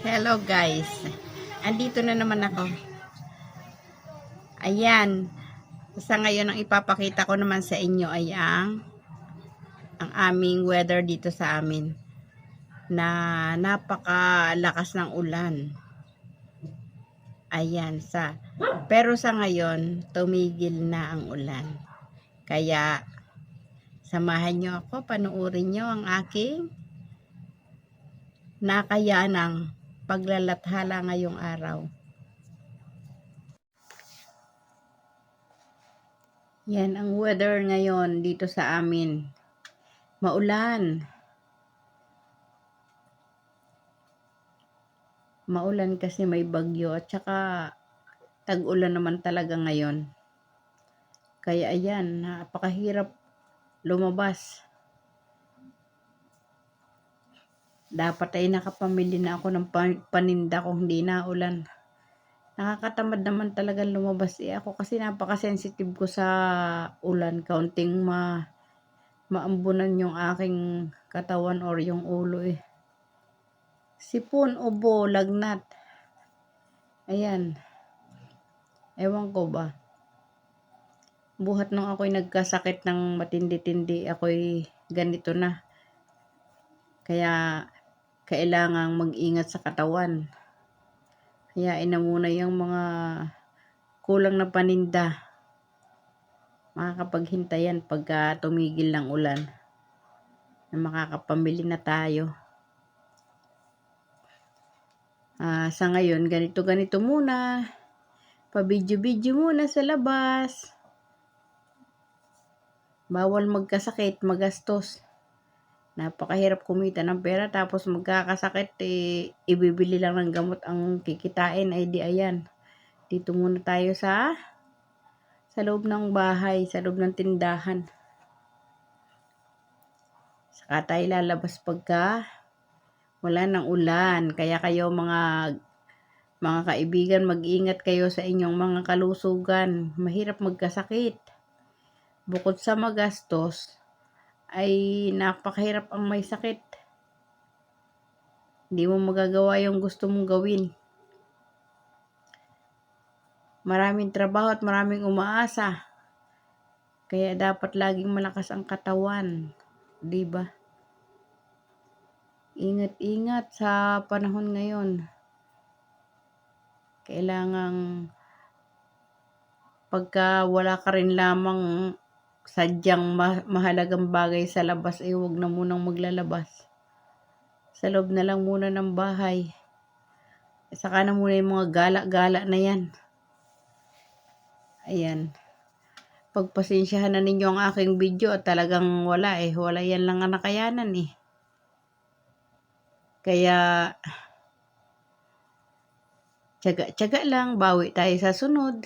Hello guys, andito na naman ako. Ayan, sa ngayon ang ipapakita ko naman sa inyo ay ang aming weather dito sa amin na napakalakas ng ulan. Ayan, pero sa ngayon tumigil na ang ulan. Kaya samahan nyo ako, panuorin nyo ang aking nakayanang paglalathala ngayong araw. Yan ang weather ngayon dito sa amin. Maulan. Maulan kasi may bagyo at saka tag-ulan naman talaga ngayon. Kaya ayan, napakahirap lumabas. Dapat ay nakapamili na ako ng paninda kung hindi na ulan. Nakakatamad naman talaga lumabas. Ako kasi napaka-sensitive ko sa ulan. Kaunting maambunan yung aking katawan or yung ulo Sipon, ubo, lagnat. Ayan. Ewan ko ba. Buhat nung ako'y nagkasakit ng matindi-tindi, ako'y ganito na. Kaya kailangang mag-ingat sa katawan. Kaya muna yung mga kulang na paninda. Makakapaghintayan pagka tumigil ng ulan. Na makakapamili na tayo. Sa ngayon, ganito muna. Pa-video-video muna sa labas. Bawal magkasakit, magastos. Napakahirap kumita ng pera tapos magkakasakit ibibili lang ng gamot ang kikitain di ayan. Dito muna tayo sa loob ng bahay, sa loob ng tindahan. Saka tayo lalabas pagka wala ng ulan. Kaya kayo mga kaibigan, mag-ingat kayo sa inyong mga kalusugan. Mahirap magkasakit. Bukod sa magastos, ay napakahirap ang may sakit. Hindi mo magagawa yung gusto mong gawin. Maraming trabaho at maraming umaasa. Kaya dapat laging malakas ang katawan. Diba? Ingat-ingat sa panahon ngayon. Kailangang pagka wala ka rin lamang sadyang mahalagang bagay sa labas, huwag na munang maglalabas. Sa loob na lang muna ng bahay. Saka na muna yung mga gala-gala na yan. Ayan. Pagpasensyahan na ninyo ang aking video at talagang wala Wala yan lang ang nakayanan Kaya, tiyaga lang, bawi tayo sa sunod.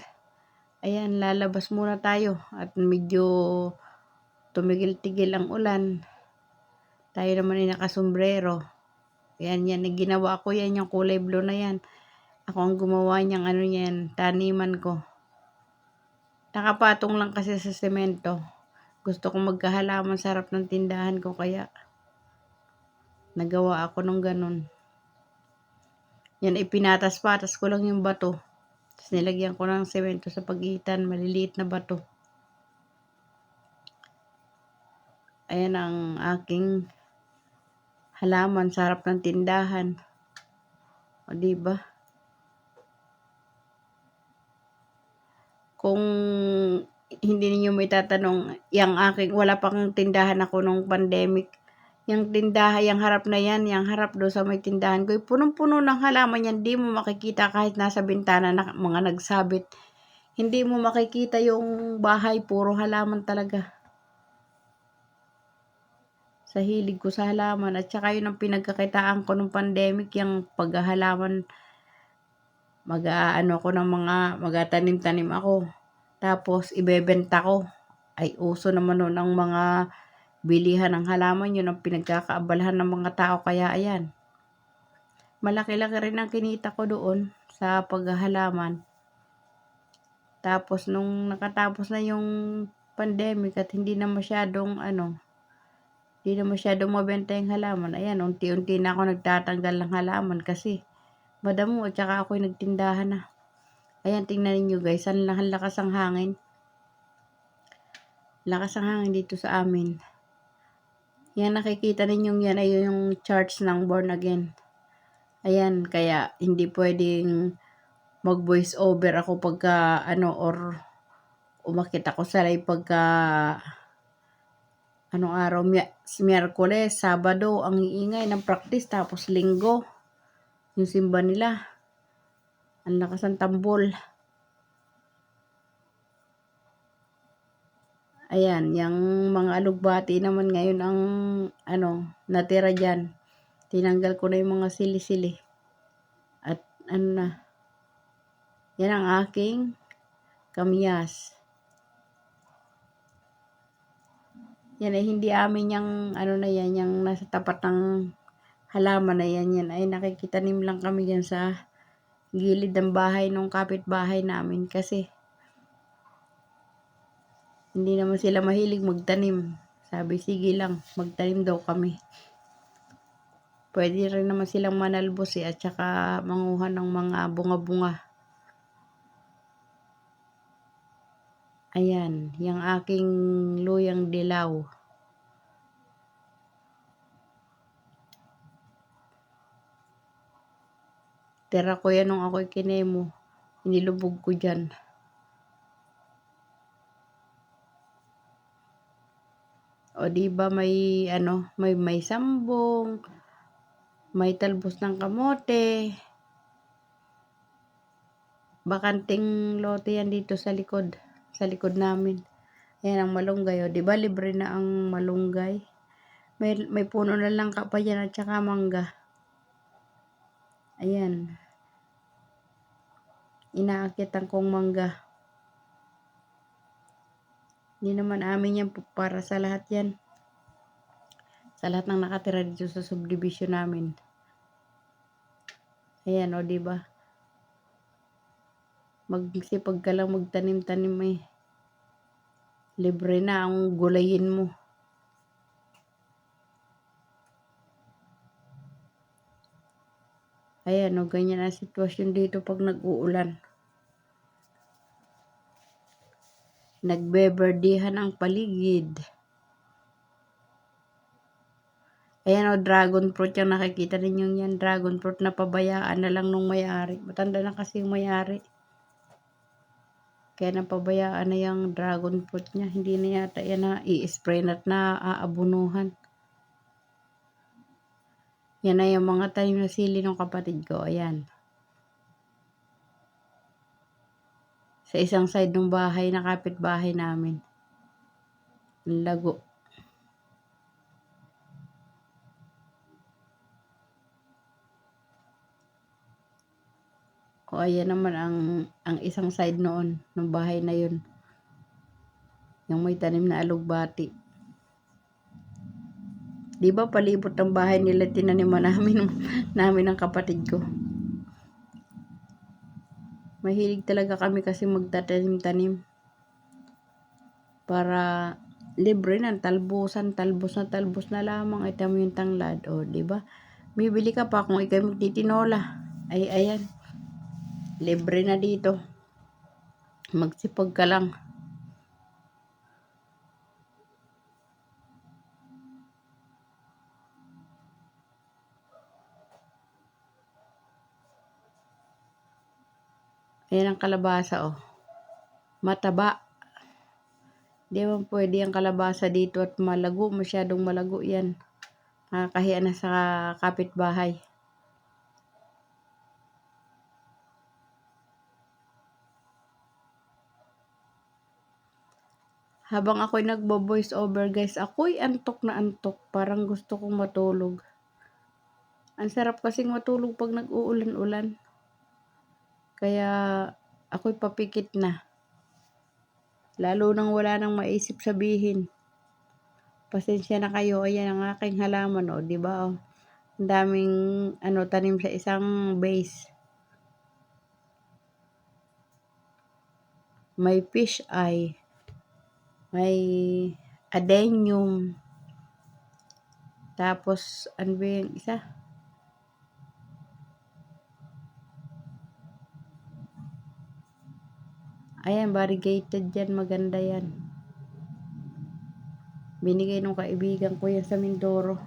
Ayan, lalabas muna tayo at medyo tumigil-tigil ang ulan. Tayo naman ay nakasombrero. Yan, ginawa ko yan, yung kulay blue na yan. Ako ang gumawa niyang yan, taniman ko. Nakapatong lang kasi sa semento. Gusto kong magkahalaman sa harap ng tindahan ko, kaya nagawa ako ng ganun. Yan, pinatas-patas ko lang yung bato. Tapos nilagyan ko ng semento sa pagitan, maliliit na bato. Ayan ang aking halaman sa harap ng tindahan. O diba? Kung hindi niyo may tatanong, yung aking wala pang tindahan ako nung pandemic. Yung tindahan, yung harap na yan, yung harap doon sa may tindahan ko, punong-puno ng halaman yan. Hindi mo makikita kahit nasa bintana na mga nagsabit. Hindi mo makikita yung bahay, puro halaman talaga. Sa hilig ko sa halaman. At saka yun ang pinagkakitaan ko nung pandemic, yung paghahalaman. Magatanim-tanim ako. Tapos ibebenta ko. Ay uso naman nun ang mga bilihan ng halaman. Yun ang pinagkakaabalahan ng mga tao. Kaya ayan. Malaki-laki rin ang kinita ko doon sa paghahalaman. Tapos nung nakatapos na yung pandemic at hindi na masyadong Di na masyadong mabenta yung halaman. Ayan, unti-unti na ako nagtatanggal ng halaman kasi madamo at saka ako'y nagtindahan na. Ayan, tingnan ninyo guys, ang lakas ang hangin. Lakas ang hangin dito sa amin. Yan, nakikita ninyong yan ay yung charts ng Born Again. Ayan, kaya hindi pwedeng mag-voice over ako pagka or umakit ako sa live pagka anong araw, Miyerkules, Sabado, ang iingay ng practice, tapos Linggo, yung simba nila. Ang lakas ng tambol. Ayan, yung mga alugbati naman ngayon ang natira dyan. Tinanggal ko na yung mga sili-sili. At yan ang aking kamyas. Yan ay hindi amin yung na yan, yung nasa tapat ng halaman na yan. Yan ay nakikitanim lang kami dyan sa gilid ng bahay nung kapitbahay namin kasi hindi naman sila mahilig magtanim. Sabi, sige lang, magtanim daw kami. Pwede rin naman silang manalbos at saka manguha ng mga bunga-bunga. Ayan, yung aking luyang dilaw. Tira ko yan nung ako'y kinemo. Inilubog ko dyan. O diba may sambong, may talbos ng kamote. Bakanting lote yan dito sa likod namin. Ayan ang malunggay. O diba libre na ang malunggay. May puno na lang pa dyan at saka mangga. Ayan. Inaakitan kong mangga. Hindi naman amin yan para sa lahat yan. Sa lahat ng nakatira dito sa subdivision namin. Ayan o diba? Magsipag ka lang magtanim-tanim eh. Libre na ang gulayin mo. Ayan o, ganyan ang sitwasyon dito pag nag-uulan. Nagbeberdihan ang paligid. Ayan o, dragon fruit yung nakikita ninyo yan. Dragon fruit na pabayaan na lang nung may-ari. Matanda na kasi yung may-ari. Kaya napabayaan na yung dragon fruit niya. Hindi na yata yan na i-spray na aabunuhan. Yan na yung mga tanim na sili ng kapatid ko. Ayan. Sa isang side ng bahay na kapitbahay namin. Lago. O ayan naman ang isang side noon ng bahay na yun. Yung may tanim na alugbati. Di ba palibot ng bahay nila tinaniman namin ng kapatid ko. Mahilig talaga kami kasi magtatanim-tanim. Para libre ng talbusan, talbos na lamang. Ito mo yung tanglad. O, di ba? Bibili ka pa kung ikaw magtitinola. Ay, ayan. Libre na dito. Magsipag ka lang. Ayan ang kalabasa, oh. Mataba. Di ba pwede ang kalabasa dito at malago. Masyadong malago yan. Nakakahiya na sa kapitbahay. Habang ako'y nagbo-voice over guys, ako'y antok na antok. Parang gusto kong matulog. Ang sarap kasing matulog pag nag-uulan-ulan. Kaya ako'y papikit na. Lalo nang wala nang maisip sabihin. Pasensya na kayo. Ayan ang aking halaman. O, diba? O, ang daming tanim sa isang base. May fish eye. May adenium. Tapos, ano ba yung isa? Ayan, variegated yan. Maganda yan. Binigay nung kaibigan ko yan sa Mindoro.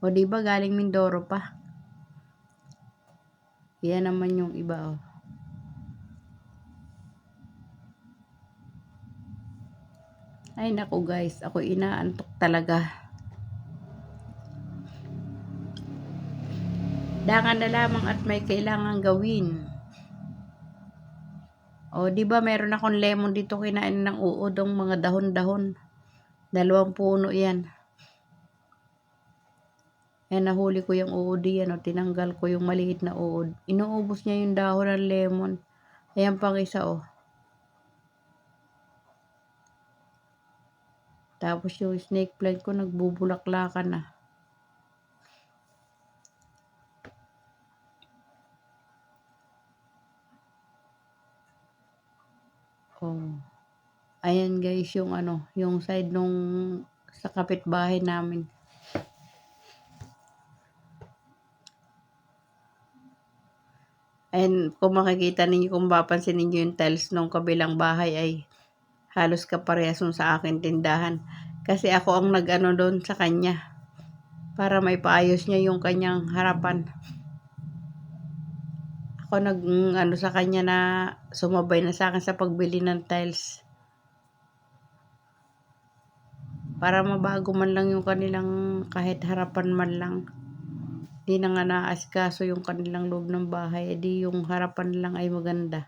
O, diba galing Mindoro pa? Yan naman yung iba, oh. Ay, naku guys. Ako inaantok talaga. Dangan na lamang at may kailangan gawin. O, diba meron akong lemon dito kinain ng uod ng mga dahon-dahon. 2 puno yan. Ayan, nahuli ko yung uod yan, o. Tinanggal ko yung maliit na uod. Inuubos niya yung dahon ng lemon. Ayan pang isa, oh. Tapos yung snake plant ko nagbubulaklakan na. Oh. Ayan guys yung ano, yung side nung sa kapitbahay namin. And kung makikita ninyo, kung mapapansin ninyo yung tiles nung kabilang bahay ay halos kaparehas sa akin tindahan. Kasi ako ang nag-ano doon sa kanya para may paayos niya yung kanyang harapan. Ako nag-ano sa kanya na sumabay na sa akin sa pagbili ng tiles. Para mabago man lang yung kanilang kahit harapan man lang. Di na nga naasikaso yung kanilang loob ng bahay, di yung harapan lang ay maganda.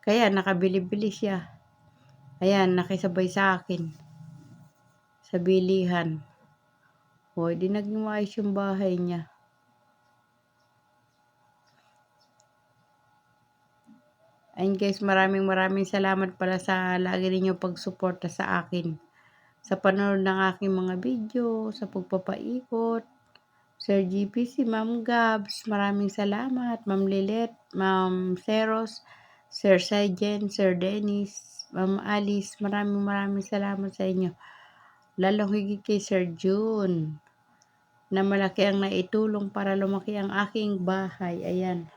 Kaya nakabili-bili siya. Ayan, nakisabay sa akin sa bilihan. O, di naging maayos yung bahay niya. Ayun guys, maraming salamat pala sa lagi ninyong pagsuporta sa akin. Sa panonood ng aking mga video, sa pagpapaikot. Sir GPC, Ma'am Gabs, maraming salamat. Ma'am Lilet, Ma'am Seros, Sir Sajen, Sir Dennis, Ma'am Alice, maraming salamat sa inyo. Lalong higit kay Sir June, na malaki ang naitulong para lumaki ang aking bahay. Ayan.